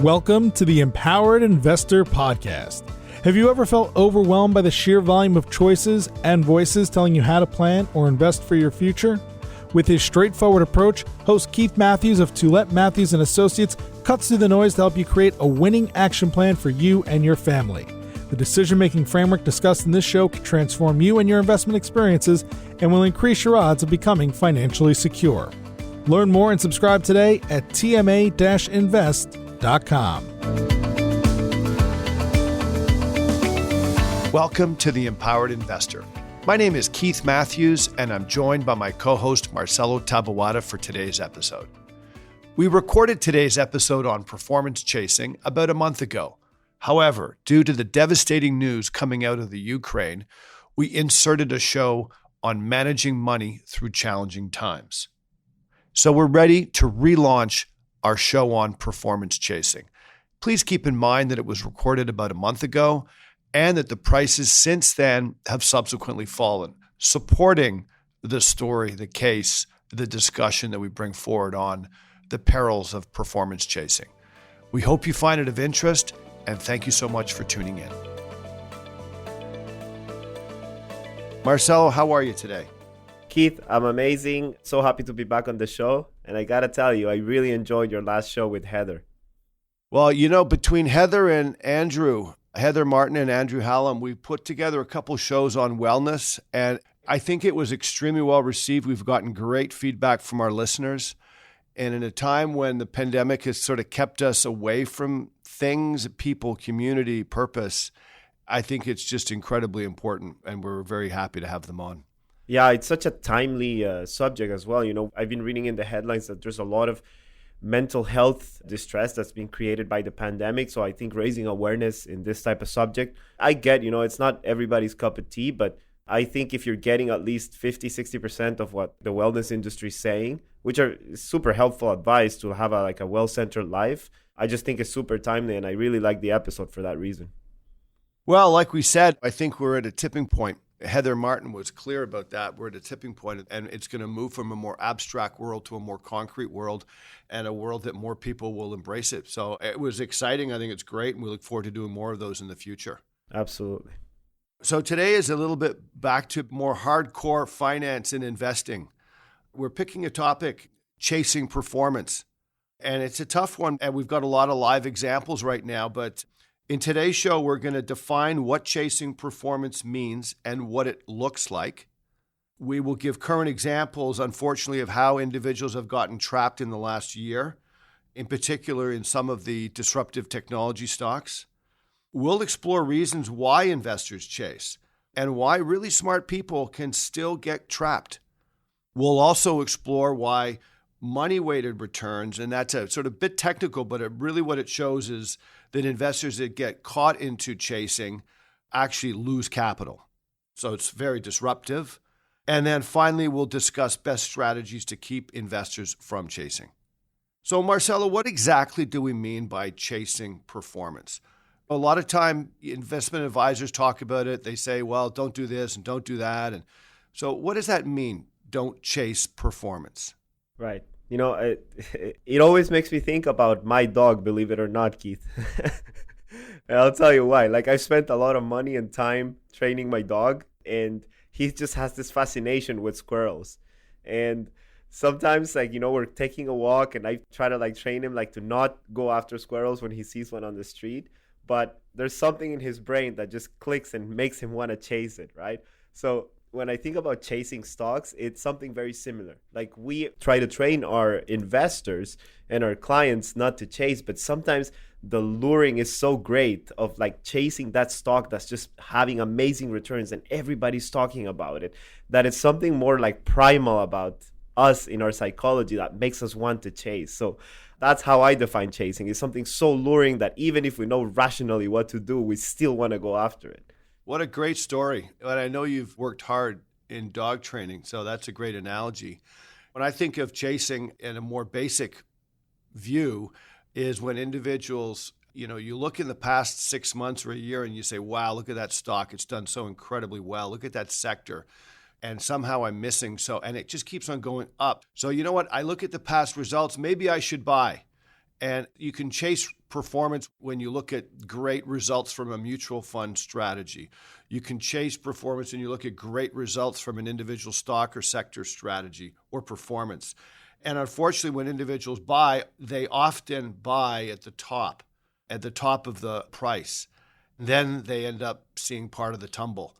Welcome to the Empowered Investor Podcast. Have you ever felt overwhelmed by the sheer volume of choices and voices telling you how to plan or invest for your future? With his straightforward approach, host Keith Matthews of Toulette Matthews & Associates cuts through the noise to help you create a winning action plan for you and your family. The decision-making framework discussed in this show can transform you and your investment experiences and will increase your odds of becoming financially secure. Learn more and subscribe today at tma-invest.com. Welcome to the Empowered Investor. My name is Keith Matthews, and I'm joined by my co-host Marcelo for today's episode. We recorded today's episode on performance chasing about a month ago. However, due to the devastating news coming out of the Ukraine, we inserted a show on managing money through challenging times. So we're ready to relaunch our show on performance chasing. Please keep in mind that it was recorded about a month ago and that the prices since then have subsequently fallen, supporting the story, the case, the discussion that we bring forward on the perils of performance chasing. We hope you find it of interest, and thank you so much for tuning in. Marcelo, how are you today? Keith, I'm amazing. So happy to be back on the show. And I got to tell you, I really enjoyed your last show with Heather. Well, you know, between Heather Martin and Andrew Hallam, we put together a couple shows on wellness, and I think it was extremely well received. We've gotten great feedback from our listeners. And in a time when the pandemic has sort of kept us away from things, people, community, purpose, I think it's just incredibly important, and we're very happy to have them on. Yeah, it's such a timely subject as well. You know, I've been reading in the headlines that there's a lot of mental health distress that's been created by the pandemic. So I think raising awareness in this type of subject, I get, it's not everybody's cup of tea, but I think if you're getting at least 50-60% of what the wellness industry is saying, which are super helpful advice to have a well-centered life, I just think it's super timely, and I really like the episode for that reason. Well, like we said, I think we're at a tipping point. Heather Martin was clear about that. We're at a tipping point, and it's going to move from a more abstract world to a more concrete world, and a world that more people will embrace it. So it was exciting. I think it's great, and we look forward to doing more of those in the future. Absolutely. So today is a little bit back to more hardcore finance and investing. We're picking a topic, chasing performance. And it's a tough one, and we've got a lot of live examples right now, but in today's show, we're going to define what chasing performance means and what it looks like. We will give current examples, unfortunately, of how individuals have gotten trapped in the last year, in particular in some of the disruptive technology stocks. We'll explore reasons why investors chase and why really smart people can still get trapped. We'll also explore why money-weighted returns, and that's a sort of bit technical, but really what it shows is that investors that get caught into chasing actually lose capital. So it's very disruptive. And then finally, we'll discuss best strategies to keep investors from chasing. So Marcelo, what exactly do we mean by chasing performance? A lot of time, investment advisors talk about it. They say, well, don't do this and don't do that. And so what does that mean, don't chase performance? Right. It always makes me think about my dog, believe it or not, Keith. And I'll tell you why. I've spent a lot of money and time training my dog, and he just has this fascination with squirrels. And sometimes, we're taking a walk, and I try to train him to not go after squirrels when he sees one on the street. But there's something in his brain that just clicks and makes him want to chase it, right? So when I think about chasing stocks, it's something very similar. We try to train our investors and our clients not to chase, but sometimes the luring is so great of chasing that stock that's just having amazing returns and everybody's talking about it, that it's something more primal about us in our psychology that makes us want to chase. So that's how I define chasing. It's something so luring that even if we know rationally what to do, we still want to go after it. What a great story. And I know you've worked hard in dog training, so that's a great analogy. When I think of chasing in a more basic view is when individuals, you look in the past 6 months or a year and you say, wow, look at that stock. It's done so incredibly well. Look at that sector. And somehow I'm missing. And it just keeps on going up. So you know what? I look at the past results. Maybe I should buy. And you can chase performance when you look at great results from a mutual fund strategy. You can chase performance when you look at great results from an individual stock or sector strategy or performance. And unfortunately, when individuals buy, they often buy at the top of the price. Then they end up seeing part of the tumble.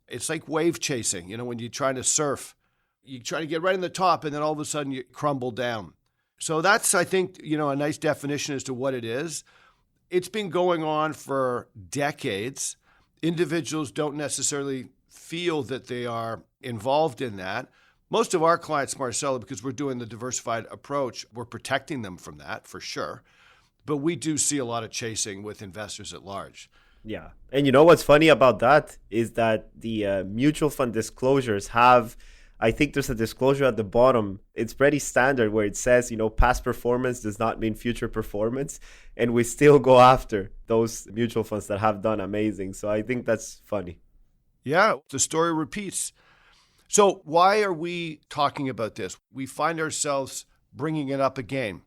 It's like wave chasing. When you're trying to surf, you try to get right in the top and then all of a sudden you crumble down. So that's, I think, a nice definition as to what it is. It's been going on for decades. Individuals don't necessarily feel that they are involved in that. Most of our clients, Marcelo, because we're doing the diversified approach, we're protecting them from that for sure. But we do see a lot of chasing with investors at large. Yeah. And what's funny about that is that the mutual fund disclosures have, I think there's a disclosure at the bottom. It's pretty standard where it says, past performance does not mean future performance. And we still go after those mutual funds that have done amazing. So I think that's funny. Yeah, the story repeats. So why are we talking about this? We find ourselves bringing it up again.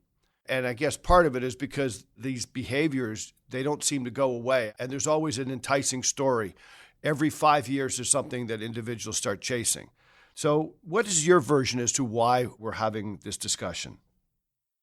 And I guess part of it is because these behaviors, they don't seem to go away. And there's always an enticing story. Every 5 years, there's something that individuals start chasing. So what is your version as to why we're having this discussion?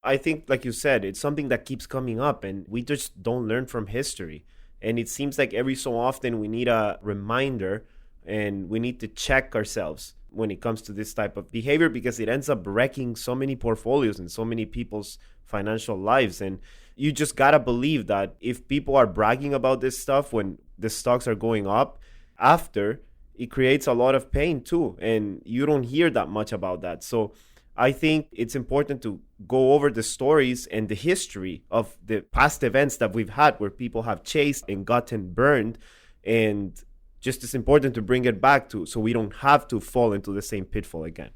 I think, like you said, it's something that keeps coming up and we just don't learn from history. And it seems like every so often we need a reminder and we need to check ourselves when it comes to this type of behavior because it ends up wrecking so many portfolios and so many people's financial lives. And you just got to believe that if people are bragging about this stuff when the stocks are going up after, it creates a lot of pain too. And you don't hear that much about that. So I think it's important to go over the stories and the history of the past events that we've had where people have chased and gotten burned. And just as important to bring it back to so we don't have to fall into the same pitfall again.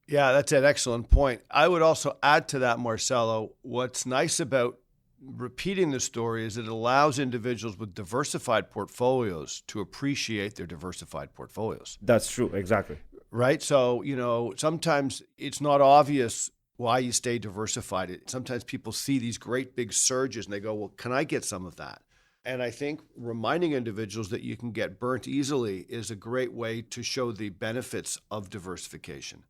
Yeah, that's an excellent point. I would also add to that, Marcelo, what's nice about repeating the story is it allows individuals with diversified portfolios to appreciate their diversified portfolios. That's true, exactly. Right? So, sometimes it's not obvious why you stay diversified. Sometimes people see these great big surges and they go, well, can I get some of that? And I think reminding individuals that you can get burnt easily is a great way to show the benefits of diversification.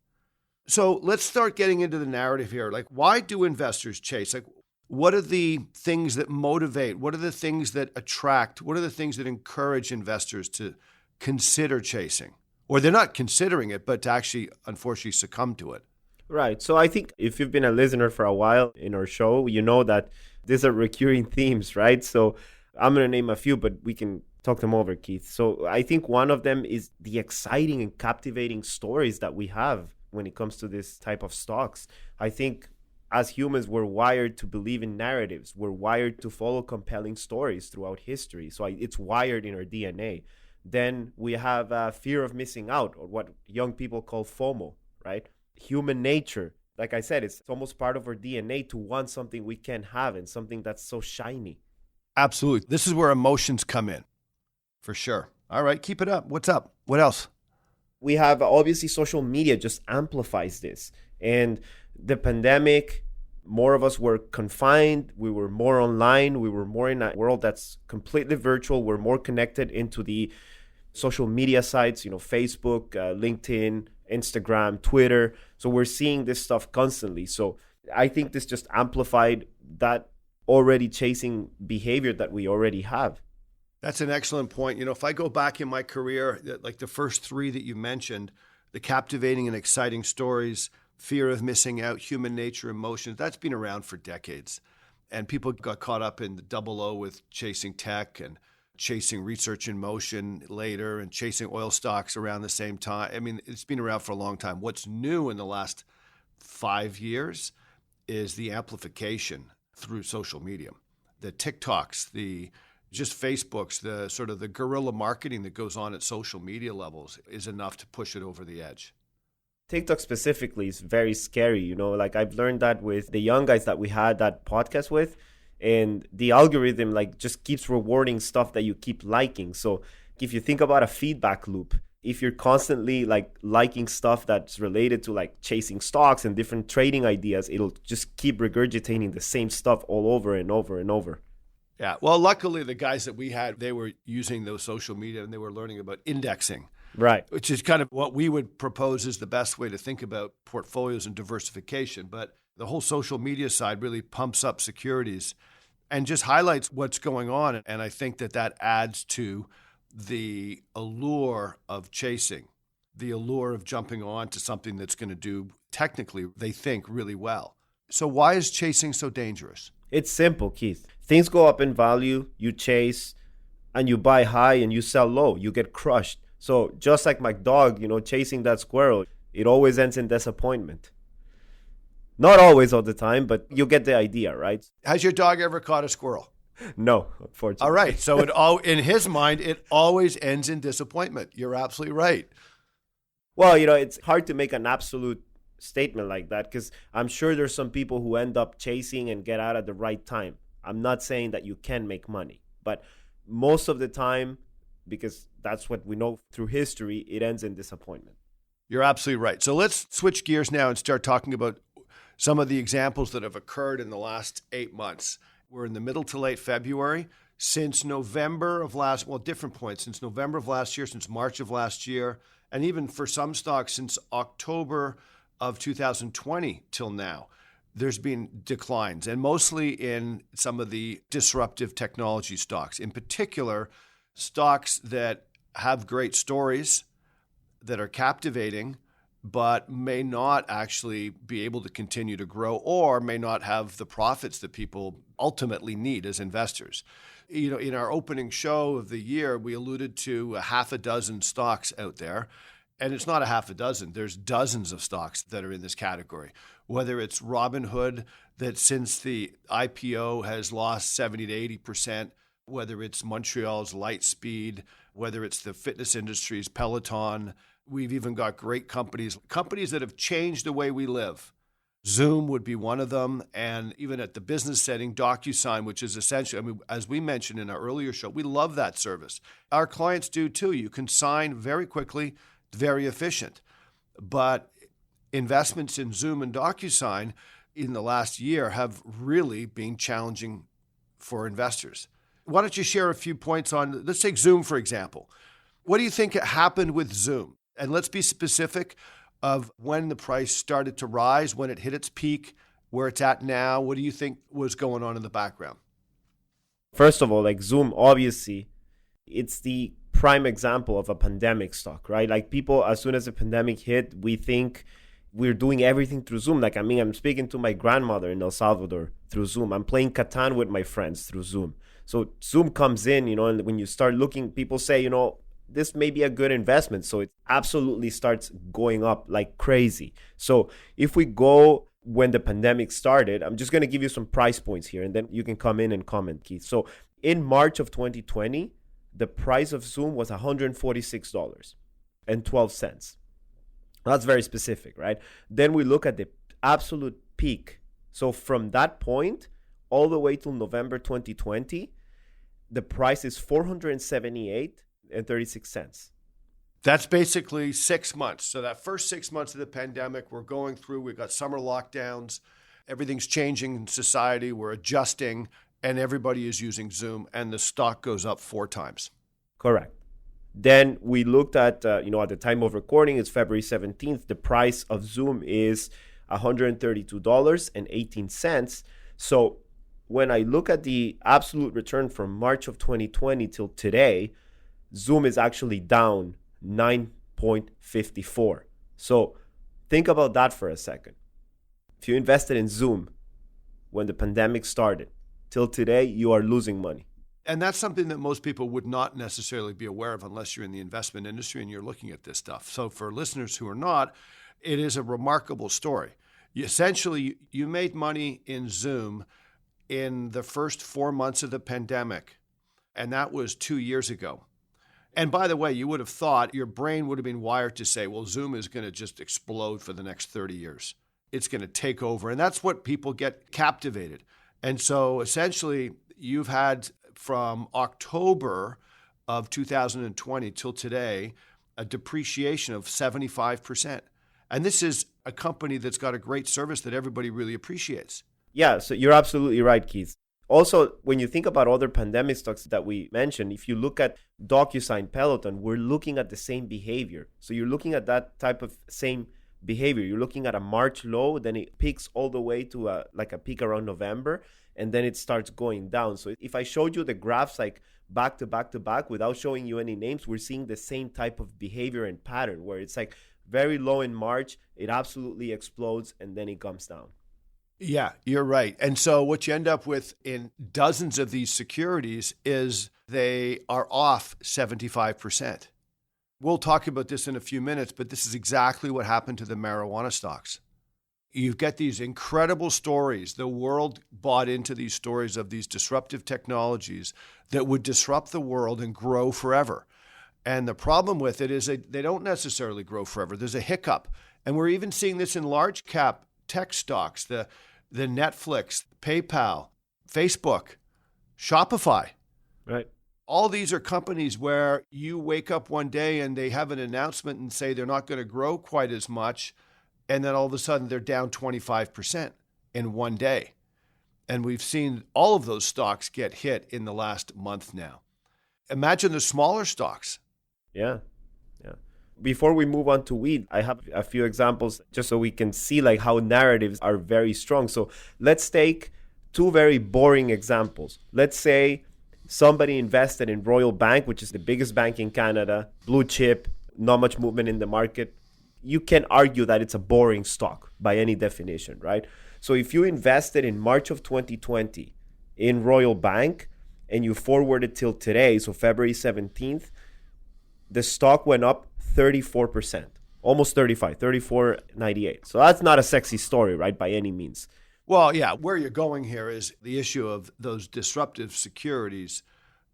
So let's start getting into the narrative here. Like, why do investors chase? Like, what are the things that motivate? What are the things that attract? What are the things that encourage investors to consider chasing? Or they're not considering it, but to actually, unfortunately, succumb to it. Right. So I think if you've been a listener for a while in our show, you know that these are recurring themes, right? So I'm going to name a few, but we can talk them over, Keith. So I think one of them is the exciting and captivating stories that we have when it comes to this type of stocks. I think as humans, we're wired to believe in narratives. We're wired to follow compelling stories throughout history. So it's wired in our DNA. Then we have fear of missing out, or what young people call FOMO, right? Human nature. Like I said, it's almost part of our DNA to want something we can't have and something that's so shiny. Absolutely. This is where emotions come in, for sure. All right, keep it up. What's up? What else? We have, obviously, social media just amplifies this. And the pandemic, more of us were confined. We were more online. We were more in a world that's completely virtual. We're more connected into the social media sites, Facebook, LinkedIn, Instagram, Twitter. So we're seeing this stuff constantly. So I think this just amplified that already chasing behavior that we already have. That's an excellent point. If I go back in my career, like the first three that you mentioned, the captivating and exciting stories, fear of missing out, human nature, emotions, that's been around for decades. And people got caught up in the double O with chasing tech and chasing research in motion later and chasing oil stocks around the same time. I mean, it's been around for a long time. What's new in the last 5 years is the amplification through social media, the TikToks, the just Facebooks, the sort of the guerrilla marketing that goes on at social media levels is enough to push it over the edge. TikTok specifically is very scary. Like I've learned that with the young guys that we had that podcast with, and the algorithm just keeps rewarding stuff that you keep liking. So if you think about a feedback loop, if you're constantly like liking stuff that's related to like chasing stocks and different trading ideas, it'll just keep regurgitating the same stuff all over and over and over. Yeah. Well, luckily, the guys that we had, they were using those social media and they were learning about indexing. Right. Which is kind of what we would propose is the best way to think about portfolios and diversification. But the whole social media side really pumps up securities and just highlights what's going on. And I think that adds to the allure of chasing, the allure of jumping on to something that's going to do, technically, they think really well. So why is chasing so dangerous? It's simple, Keith. Things go up in value, you chase, and you buy high and you sell low. You get crushed. So just like my dog, chasing that squirrel, it always ends in disappointment. Not always all the time, but you get the idea, right? Has your dog ever caught a squirrel? No, unfortunately. All right. So in his mind, it always ends in disappointment. You're absolutely right. Well, it's hard to make an absolute statement like that because I'm sure there's some people who end up chasing and get out at the right time. I'm not saying that you can make money, but most of the time, because that's what we know through history, it ends in disappointment. You're absolutely right. So let's switch gears now and start talking about some of the examples that have occurred in the last 8 months. We're in the middle to late February. Since November of different points, since November of last year, since March of last year, and even for some stocks since October of 2020 till now, there's been declines, and mostly in some of the disruptive technology stocks, in particular, stocks that have great stories that are captivating, but may not actually be able to continue to grow or may not have the profits that people ultimately need as investors. In our opening show of the year, we alluded to a half a dozen stocks out there. And it's not a half a dozen. There's dozens of stocks that are in this category, whether it's Robinhood, that since the IPO has lost 70 to 80%, whether it's Montreal's Lightspeed, whether it's the fitness industry's Peloton. We've even got great companies that have changed the way we live. Zoom would be one of them. And even at the business setting, DocuSign, which is essentially, as we mentioned in our earlier show, we love that service. Our clients do too. You can sign very quickly, very efficient. But investments in Zoom and DocuSign in the last year have really been challenging for investors. Why don't you share a few points on, let's take Zoom, for example. What do you think happened with Zoom? And let's be specific of when the price started to rise, when it hit its peak, where it's at now. What do you think was going on in the background? First of all, like Zoom, obviously, it's the prime example of a pandemic stock, right? Like people, as soon as the pandemic hit, we think we're doing everything through Zoom. I'm speaking to my grandmother in El Salvador through Zoom. I'm playing Catan with my friends through Zoom. So Zoom comes in, and when you start looking, people say, this may be a good investment. So it absolutely starts going up like crazy. So if we go when the pandemic started, I'm just going to give you some price points here, and then you can come in and comment, Keith. So in March of 2020, the price of Zoom was $146.12. That's very specific, right? Then we look at the absolute peak. So from that point all the way till November 2020, the price is $478.36. That's basically 6 months. So that first 6 months of the pandemic, we're going through, we've got summer lockdowns, everything's changing in society, we're adjusting, and everybody is using Zoom, and the stock goes up 4 times. Correct. Then we looked at, at the time of recording, it's February 17th. The price of Zoom is $132.18. So when I look at the absolute return from March of 2020 till today, Zoom is actually down 9.54. So think about that for a second. If you invested in Zoom when the pandemic started, till today, you are losing money. And that's something that most people would not necessarily be aware of unless you're in the investment industry and you're looking at this stuff. So for listeners who are not, it is a remarkable story. Essentially, you made money in Zoom in the first 4 months of the pandemic, and that was 2 years ago. And by the way, you would have thought, your brain would have been wired to say, well, Zoom is going to just explode for the next 30 years. It's going to take over. And that's what people get captivated. And so essentially, you've had from October of 2020 till today, a depreciation of 75%. And this is a company that's got a great service that everybody really appreciates. Yeah, so you're absolutely right, Keith. Also, when you think about other pandemic stocks that we mentioned, if you look at DocuSign, Peloton, we're looking at the same behavior. So you're looking at that type of same behavior. You're looking at a March low, then it peaks all the way to a peak around November, and then it starts going down. So if I showed you the graphs like back to back to back without showing you any names, we're seeing the same type of behavior and pattern where it's like very low in March, it absolutely explodes, and then it comes down. Yeah, you're right. And so what you end up with in dozens of these securities is they are off 75%. We'll talk about this in a few minutes, but this is exactly what happened to the marijuana stocks. You get these incredible stories. The world bought into these stories of these disruptive technologies that would disrupt the world and grow forever. And the problem with it is they don't necessarily grow forever. There's a hiccup. And we're even seeing this in large cap tech stocks, the Netflix, PayPal, Facebook, Shopify. Right. All these are companies where you wake up one day and they have an announcement and say they're not going to grow quite as much. And then all of a sudden they're down 25% in one day. And we've seen all of those stocks get hit in the last month now. Imagine the smaller stocks. Yeah. Before we move on to weed, I have a few examples just so we can see like how narratives are very strong. So let's take two very boring examples. Let's say somebody invested in Royal Bank, which is the biggest bank in Canada, blue chip, not much movement in the market. You can argue that it's a boring stock by any definition, right? So if you invested in March of 2020 in Royal Bank and you forwarded till today, so February 17th, the stock went up 34%, almost 35, 34.98. So that's not a sexy story, right, by any means. Well, yeah, where you're going here is the issue of those disruptive securities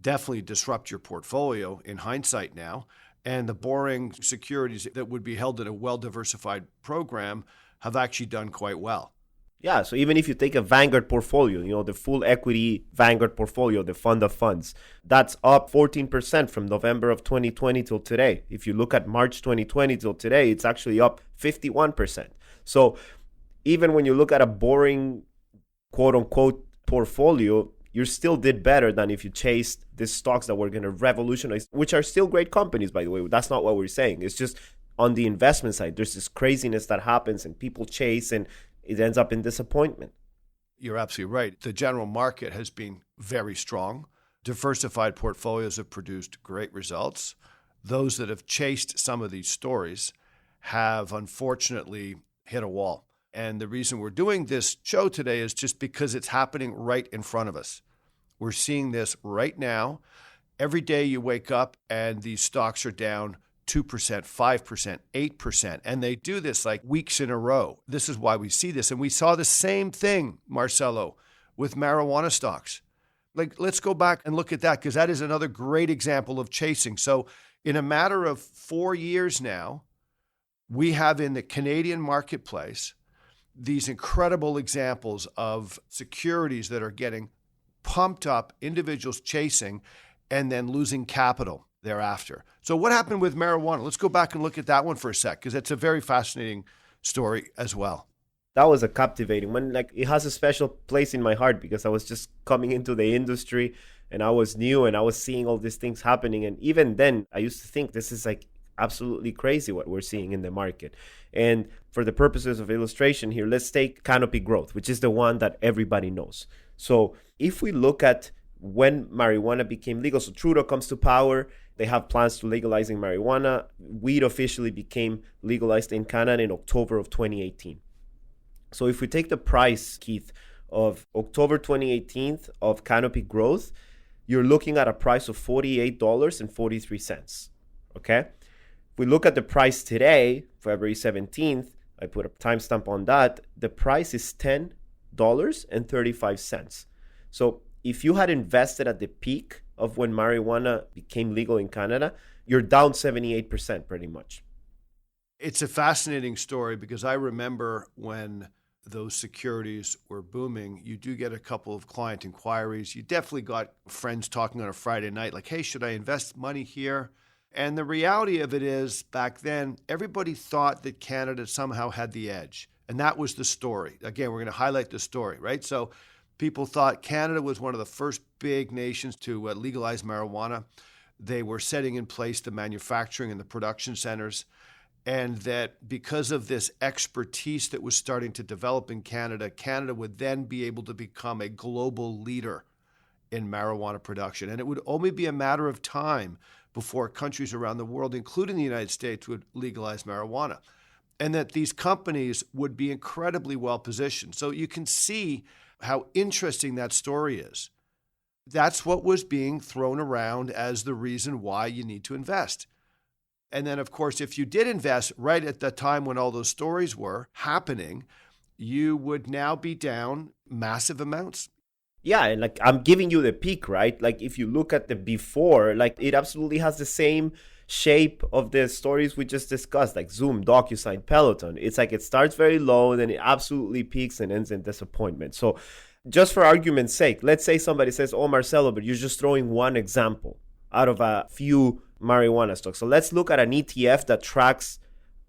definitely disrupt your portfolio in hindsight now. And the boring securities that would be held in a well-diversified program have actually done quite well. Yeah, so even if you take a Vanguard portfolio, the full equity Vanguard portfolio, the fund of funds, that's up 14% from November of 2020 till today. If you look at March 2020 till today, it's actually up 51%. So even when you look at a boring, quote unquote, portfolio, you still did better than if you chased these stocks that were going to revolutionize, which are still great companies, by the way. That's not what we're saying. It's just on the investment side, there's this craziness that happens and people chase and it ends up in disappointment. You're absolutely right. The general market has been very strong. Diversified portfolios have produced great results. Those that have chased some of these stories have unfortunately hit a wall. And the reason we're doing this show today is just because it's happening right in front of us. We're seeing this right now. Every day you wake up and these stocks are down 2%, 5%, 8%. And they do this like weeks in a row. This is why we see this. And we saw the same thing, Marcelo, with marijuana stocks. Like, let's go back and look at that because that is another great example of chasing. So in a matter of 4 years now, we have in the Canadian marketplace these incredible examples of securities that are getting pumped up, individuals chasing, and then losing capital thereafter. So what happened with marijuana? Let's go back and look at that one for a sec, because it's a very fascinating story as well. That was a captivating one. Like, it has a special place in my heart because I was just coming into the industry and I was new and I was seeing all these things happening. And even then, I used to think this is like absolutely crazy what we're seeing in the market. And for the purposes of illustration here, let's take Canopy Growth, which is the one that everybody knows. So if we look at when marijuana became legal, so Trudeau comes to power, they have plans to legalizing marijuana. Weed officially became legalized in Canada in October of 2018. So if we take the price, Keith, of October 2018 of Canopy Growth, you're looking at a price of $48.43, okay? If we look at the price today, February 17th, I put a timestamp on that, the price is $10.35. So if you had invested at the peak of when marijuana became legal in Canada, you're down 78% pretty much. It's a fascinating story because I remember when those securities were booming, you do get a couple of client inquiries. You definitely got friends talking on a Friday night like, hey, should I invest money here? And the reality of it is, back then, everybody thought that Canada somehow had the edge. And that was the story. Again, we're going to highlight the story, right? So people thought Canada was one of the first big nations to legalize marijuana. They were setting in place the manufacturing and the production centers. And that because of this expertise that was starting to develop in Canada, Canada would then be able to become a global leader in marijuana production. And it would only be a matter of time before countries around the world, including the United States, would legalize marijuana. And that these companies would be incredibly well positioned. So you can see how interesting that story is. That's what was being thrown around as the reason why you need to invest. And then, of course, if you did invest right at the time when all those stories were happening, you would now be down massive amounts. Yeah, and like I'm giving you the peak, right? Like if you look at the before, like it absolutely has the same shape of the stories we just discussed, like Zoom, DocuSign, Peloton. It's like it starts very low and then it absolutely peaks and ends in disappointment. So just for argument's sake, let's say somebody says, oh, Marcelo, but you're just throwing one example out of a few marijuana stocks. So let's look at an ETF that tracks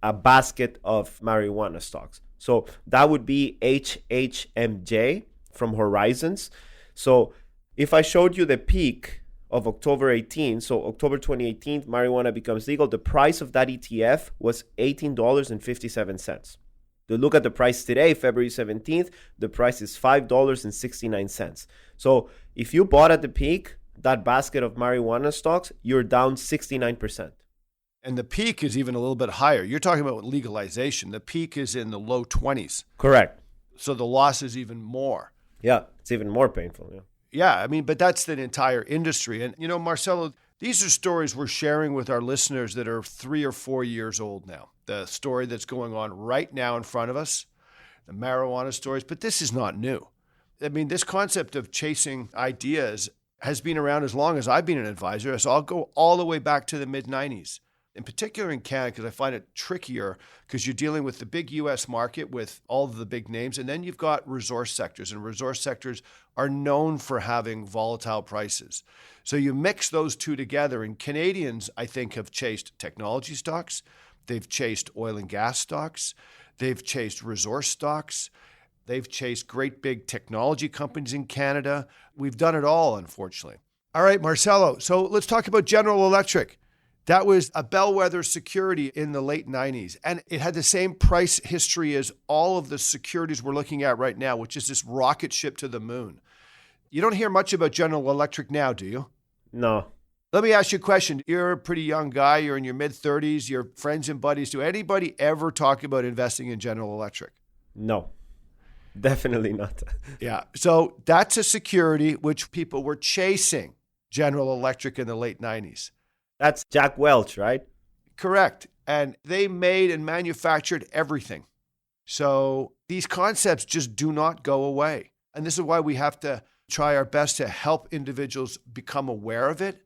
a basket of marijuana stocks. So that would be HHMJ from Horizons. So if I showed you the peak of October 18, so October 2018, marijuana becomes legal, the price of that ETF was $18.57. To look at the price today, February 17th, the price is $5.69. So if you bought at the peak, that basket of marijuana stocks, you're down 69%. And the peak is even a little bit higher. You're talking about legalization. The peak is in the low 20s. Correct. So the loss is even more. Yeah, it's even more painful. Yeah. Yeah, I mean, but that's the entire industry. And, you know, Marcelo, these are stories we're sharing with our listeners that are 3 or 4 years old now. The story that's going on right now in front of us, the marijuana stories, but this is not new. I mean, this concept of chasing ideas has been around as long as I've been an advisor. So I'll go all the way back to the mid-90s. In particular in Canada, because I find it trickier because you're dealing with the big U.S. market with all of the big names, and then you've got resource sectors, and resource sectors are known for having volatile prices. So you mix those two together, and Canadians, I think, have chased technology stocks, they've chased oil and gas stocks, they've chased resource stocks, they've chased great big technology companies in Canada. We've done it all, unfortunately. All right, Marcelo, so let's talk about General Electric. That was a bellwether security in the late 90s. And it had the same price history as all of the securities we're looking at right now, which is this rocket ship to the moon. You don't hear much about General Electric now, do you? No. Let me ask you a question. You're a pretty young guy. You're in your mid-30s. Your friends and buddies. Do anybody ever talk about investing in General Electric? No. Definitely not. Yeah. So that's a security which people were chasing, General Electric in the late 90s. That's Jack Welch, right? Correct. And they made and manufactured everything. So these concepts just do not go away. And this is why we have to try our best to help individuals become aware of it,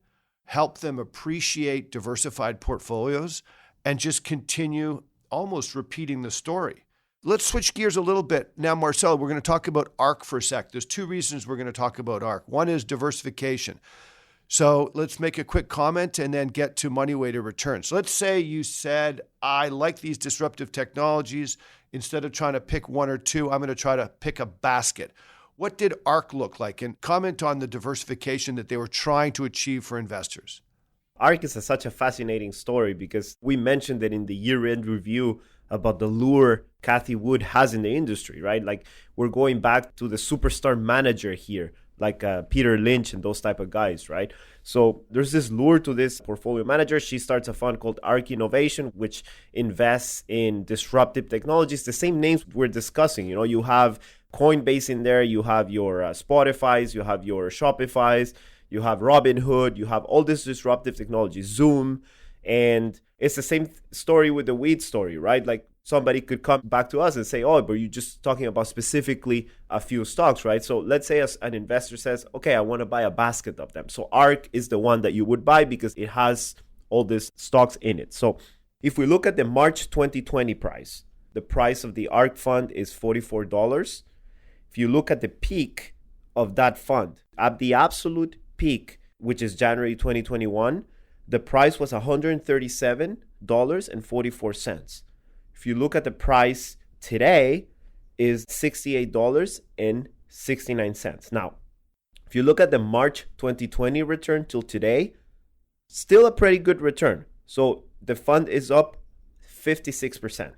help them appreciate diversified portfolios, and just continue almost repeating the story. Let's switch gears a little bit. Now, Marcelo, we're going to talk about ARK for a sec. There's two reasons we're going to talk about ARK. One is diversification. So let's make a quick comment and then get to money weighted returns. So let's say you said, I like these disruptive technologies. Instead of trying to pick one or two, I'm going to try to pick a basket. What did ARK look like? And comment on the diversification that they were trying to achieve for investors. ARK is such a fascinating story because we mentioned it in the year-end review about the lure Cathie Wood has in the industry, right? Like we're going back to the superstar manager here, like Peter Lynch and those type of guys, right? So there's this lure to this portfolio manager. She starts a fund called ARK Innovation, which invests in disruptive technologies, the same names we're discussing. You know, you have Coinbase in there, you have your Spotifys, you have your Shopifys, you have Robinhood, you have all this disruptive technology, Zoom, and it's the same story with the weed story, right? Like somebody could come back to us and say, oh, but you're just talking about specifically a few stocks, right? So let's say an investor says, okay, I want to buy a basket of them. So ARK is the one that you would buy because it has all these stocks in it. So if we look at the March 2020 price, the price of the ARK fund is $44. If you look at the peak of that fund, at the absolute peak, which is January 2021, the price was $137.44. If you look at the price today, is $68.69. Now, if you look at the March 2020 return till today, still a pretty good return. So the fund is up 56%.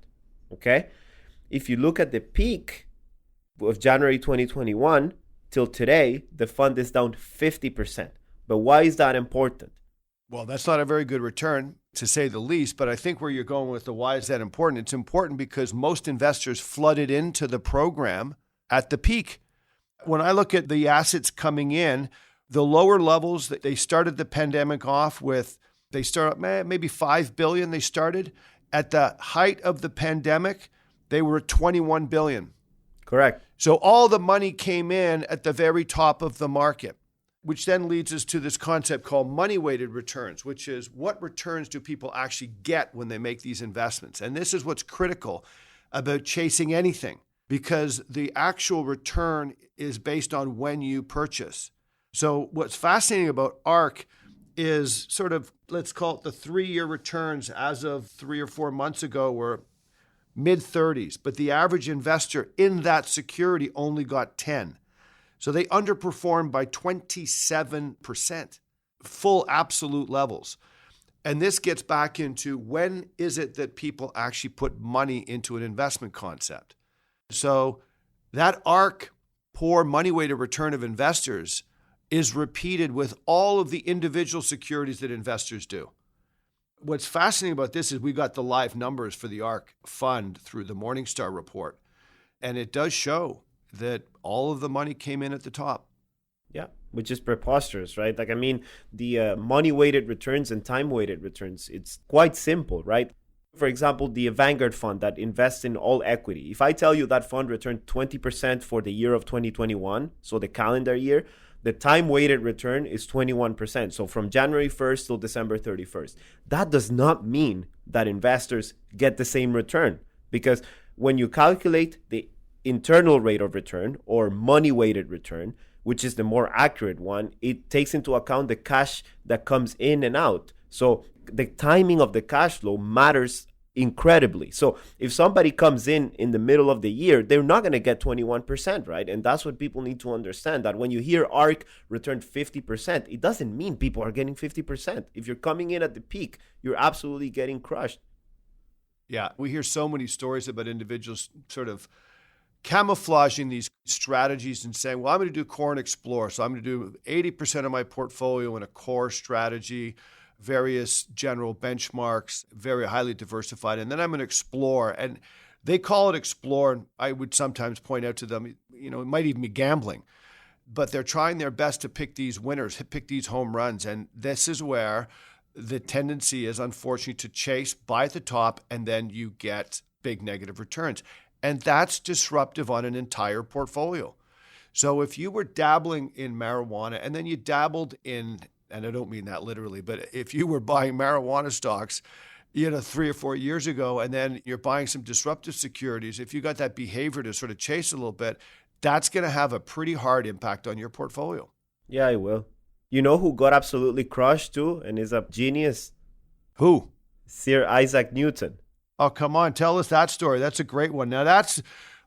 Okay? If you look at the peak of January 2021 till today, the fund is down 50%. But why is that important? Well, that's not a very good return, to say the least, but I think where you're going with the why is that important, it's important because most investors flooded into the program at the peak. When I look at the assets coming in, the lower levels, that they started the pandemic off with, they started maybe $5 billion they started. At the height of the pandemic, they were at $21 billion. Correct. So all the money came in at the very top of the market, which then leads us to this concept called money-weighted returns, which is what returns do people actually get when they make these investments? And this is what's critical about chasing anything, because the actual return is based on when you purchase. So what's fascinating about ARK is sort of, let's call it the 3-year returns as of 3 or 4 months ago were mid-30s, but the average investor in that security only got 10. So they underperformed by 27%, full absolute levels. And this gets back into when is it that people actually put money into an investment concept? So that ARK poor money-weighted return of investors is repeated with all of the individual securities that investors do. What's fascinating about this is we got the live numbers for the ARK fund through the Morningstar report. And it does show that all of the money came in at the top. Yeah, which is preposterous, right? Like, I mean, the money-weighted returns and time-weighted returns, it's quite simple, right? For example, the Vanguard fund that invests in all equity. If I tell you that fund returned 20% for the year of 2021, so the calendar year, the time-weighted return is 21%. So from January 1st till December 31st. That does not mean that investors get the same return, because when you calculate the internal rate of return or money-weighted return, which is the more accurate one, it takes into account the cash that comes in and out. So the timing of the cash flow matters incredibly. So if somebody comes in the middle of the year, they're not going to get 21%, right? And that's what people need to understand, that when you hear ARK returned 50%, it doesn't mean people are getting 50%. If you're coming in at the peak, you're absolutely getting crushed. Yeah, we hear so many stories about individuals sort of camouflaging these strategies and saying, well, I'm going to do core and explore. So I'm going to do 80% of my portfolio in a core strategy, various general benchmarks, very highly diversified. And then I'm going to explore. And they call it explore. And I would sometimes point out to them, it might even be gambling, but they're trying their best to pick these winners, pick these home runs. And this is where the tendency is, unfortunately, to chase, buy at the top, and then you get big negative returns. And that's disruptive on an entire portfolio. So if you were dabbling in marijuana and then you dabbled in, and I don't mean that literally, but if you were buying marijuana stocks, 3 or 4 years ago, and then you're buying some disruptive securities, if you got that behavior to sort of chase a little bit, that's going to have a pretty hard impact on your portfolio. Yeah, it will. You know who got absolutely crushed too and is a genius? Who? Sir Isaac Newton. Oh, come on. Tell us that story. That's a great one. Now,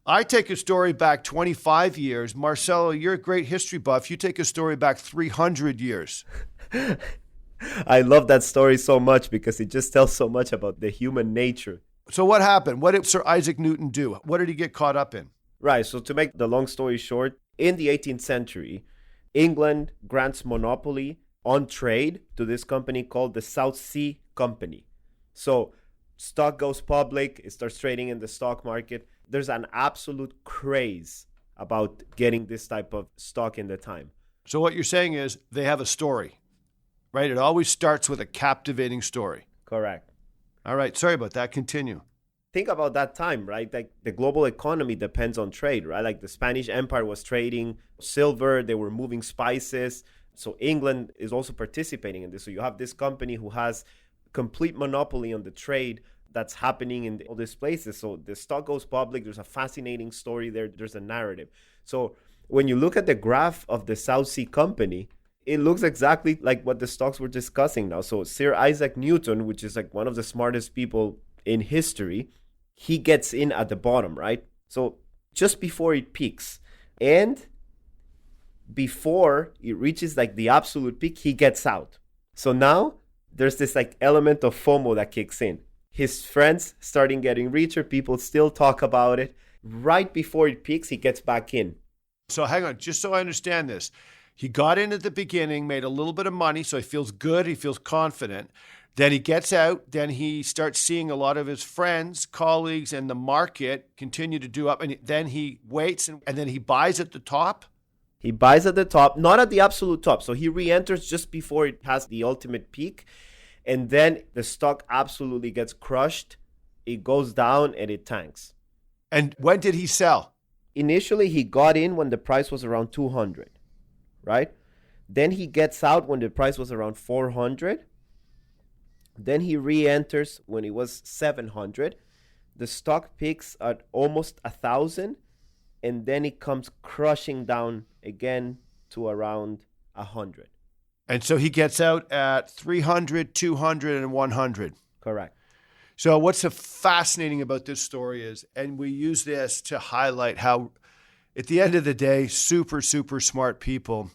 I take a story back 25 years. Marcelo, you're a great history buff. You take a story back 300 years. I love that story so much because it just tells so much about the human nature. So what happened? What did Sir Isaac Newton do? What did he get caught up in? Right. So to make the long story short, in the 18th century, England grants monopoly on trade to this company called the South Sea Company. So stock goes public, it starts trading in the stock market. There's an absolute craze about getting this type of stock in the time. So what you're saying is they have a story, right? It always starts with a captivating story. Correct. All right. Sorry about that. Continue. Think about that time, right? Like the global economy depends on trade, right? Like the Spanish Empire was trading silver, they were moving spices. So England is also participating in this. So you have this company who has complete monopoly on the trade that's happening in all these places. So the stock goes public. There's a fascinating story there. There's a narrative. So when you look at the graph of the South Sea Company, it looks exactly like what the stocks we're discussing now. So Sir Isaac Newton, which is like one of the smartest people in history, he gets in at the bottom, right? So just before it peaks. And before it reaches like the absolute peak, he gets out. So now there's this like element of FOMO that kicks in. His friends starting getting richer, people still talk about it. Right before it peaks, he gets back in. So hang on, just so I understand this. He got in at the beginning, made a little bit of money, so he feels good, he feels confident. Then he gets out, then he starts seeing a lot of his friends, colleagues, and the market continue to do up, and then he waits, and then he buys at the top? He buys at the top, not at the absolute top. So he re-enters just before it has the ultimate peak, and then the stock absolutely gets crushed. It goes down, and it tanks. And when did he sell? Initially, he got in when the price was around 200. Right? Then he gets out when the price was around 400. Then he re-enters when it was 700. The stock peaks at almost 1,000, and then it comes crushing down again to around 100. And so he gets out at 300, 200, and 100. Correct. So what's so fascinating about this story is, and we use this to highlight how, at the end of the day, super, super smart people,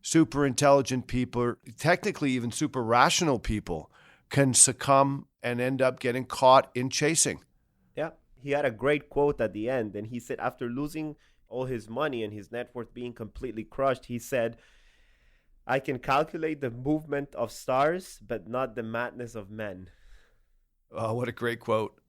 super intelligent people, technically even super rational people can succumb and end up getting caught in chasing. Yeah. He had a great quote at the end. And he said, after losing all his money and his net worth being completely crushed, he said, "I can calculate the movement of stars, but not the madness of men." Oh, what a great quote.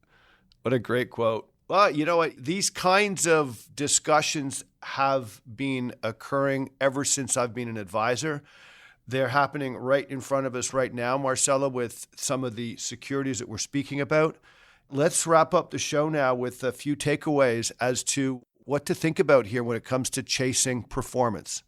What a great quote. Well, you know what? These kinds of discussions have been occurring ever since I've been an advisor. They're happening right in front of us right now, Marcelo, with some of the securities that we're speaking about. Let's wrap up the show now with a few takeaways as to what to think about here when it comes to chasing performance.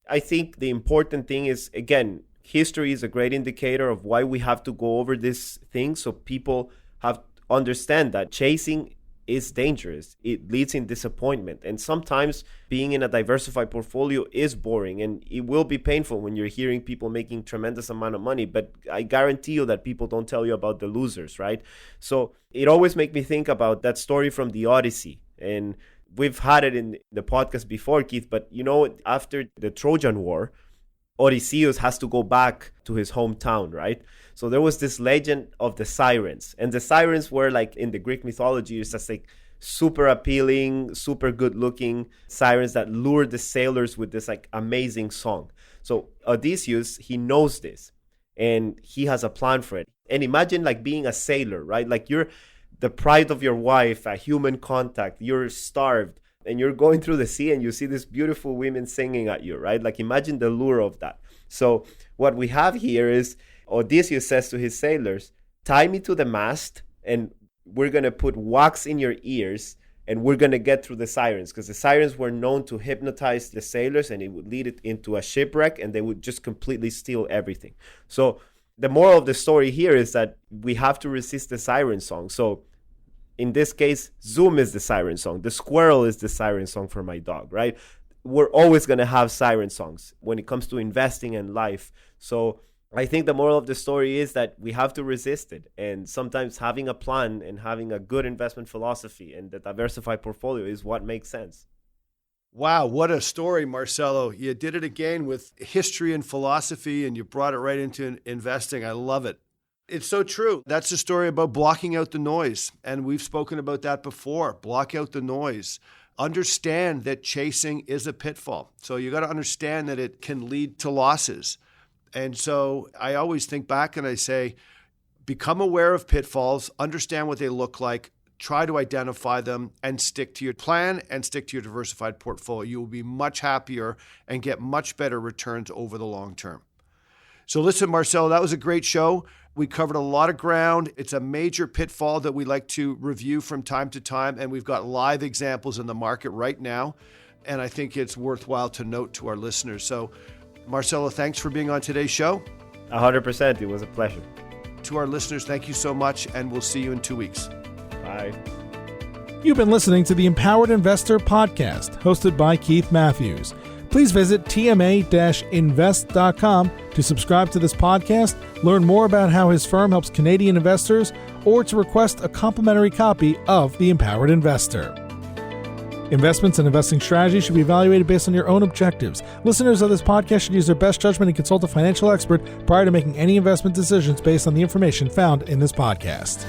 I think the important thing is, again, history is a great indicator of why we have to go over this thing, so people have to understand that chasing is dangerous. It leads in disappointment. And sometimes being in a diversified portfolio is boring, and it will be painful when you're hearing people making tremendous amount of money. But I guarantee you that people don't tell you about the losers, right? So it always makes me think about that story from the Odyssey. And we've had it in the podcast before, Keith, but you know, after the Trojan War, Odysseus has to go back to his hometown, right? So there was this legend of the sirens. And the sirens were like in the Greek mythology, it's just like super appealing, super good looking sirens that lured the sailors with this like amazing song. So Odysseus, he knows this and he has a plan for it. And imagine like being a sailor, right? Like you're the pride of your wife, a human contact, you're starved, and you're going through the sea and you see these beautiful women singing at you, right? Like imagine the lure of that. So what we have here is Odysseus says to his sailors, tie me to the mast and we're going to put wax in your ears and we're going to get through the sirens, because the sirens were known to hypnotize the sailors and it would lead it into a shipwreck and they would just completely steal everything. So the moral of the story here is that we have to resist the siren song. So in this case, Zoom is the siren song. The squirrel is the siren song for my dog, right? We're always going to have siren songs when it comes to investing in life. So I think the moral of the story is that we have to resist it. And sometimes having a plan and having a good investment philosophy and the diversified portfolio is what makes sense. Wow, what a story, Marcelo. You did it again with history and philosophy, and you brought it right into investing. I love it. It's so true. That's the story about blocking out the noise. And we've spoken about that before. Block out the noise. Understand that chasing is a pitfall. So you got to understand that it can lead to losses. And so I always think back and I say, become aware of pitfalls, understand what they look like, try to identify them, and stick to your plan and stick to your diversified portfolio. You will be much happier and get much better returns over the long term. So listen, Marcelo, that was a great show. We covered a lot of ground. It's a major pitfall that we like to review from time to time, and we've got live examples in the market right now, and I think it's worthwhile to note to our listeners. So, Marcelo, thanks for being on today's show. 100%. It was a pleasure. To our listeners, thank you so much, and we'll see you in 2 weeks. Bye. You've been listening to the Empowered Investor Podcast, hosted by Keith Matthews. Please visit tma-invest.com to subscribe to this podcast, learn more about how his firm helps Canadian investors, or to request a complimentary copy of The Empowered Investor. Investments and investing strategies should be evaluated based on your own objectives. Listeners of this podcast should use their best judgment and consult a financial expert prior to making any investment decisions based on the information found in this podcast.